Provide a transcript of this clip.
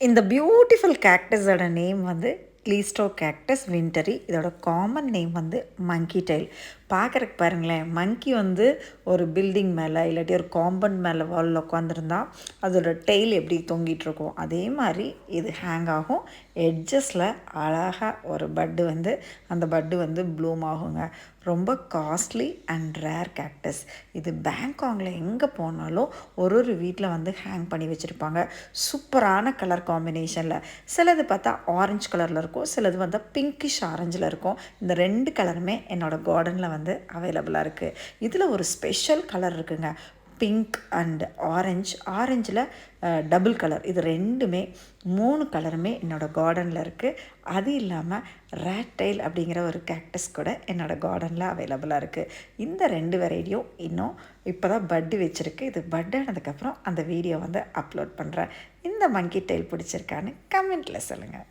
இந்த beautiful கேக்டஸோட name வந்து க்ளீஸ்டோ cactus வின்டரி. இதோட காமன் நேம் வந்து மங்கி டைல். பார்க்குறக்கு பாருங்களேன், மங்கி வந்து ஒரு பில்டிங் மேலே இல்லாட்டி ஒரு காம்பவுண்ட் மேலே வாலில் உட்காந்துருந்தா அதோட டெய்ல் எப்படி தொங்கிட்டுருக்கும், அதே மாதிரி இது ஹேங் ஆகும். எட்ஜஸில் அழகாக ஒரு பட்டு வந்து அந்த பட்டு வந்து ப்ளூம் ஆகுங்க. ரொம்ப காஸ்ட்லி அண்ட் ரேர் கேக்டஸ். இது பேங்காங்கில் எங்கே போனாலும் ஒரு வீட்டில் வந்து ஹேங் பண்ணி வச்சுருப்பாங்க. சூப்பரான கலர் காம்பினேஷனில். சிலது பார்த்தா ஆரஞ்சு கலரில் இருக்கும், சிலது வந்து பிங்கிஷ் ஆரஞ்சில் இருக்கும். இந்த 2 கலருமே என்னோடய கார்டனில் வந்து அவைலபிளாக இருக்குது. இதில் ஒரு ஸ்பெஷல் கலர் இருக்குங்க, பிங்க் அண்ட் ஆரஞ்சில் டபுள் கலர். இது 3 கலருமே என்னோடய கார்டனில் இருக்குது. அது இல்லாமல் ரேட் டைல் அப்படிங்கிற ஒரு கேக்டஸ் கூட என்னோடய கார்டனில் அவைலபிளாக இருக்குது. இந்த 2 வெரைட்டியும் இன்னும் இப்போ தான் பட்டு வச்சுருக்கு. இது பட் ஆனதுக்கப்புறம் அந்த வீடியோ வந்து அப்லோட் பண்ணுறேன். இந்த மங்கி டைல் பிடிச்சிருக்கான்னு கமெண்ட்டில் சொல்லுங்கள்.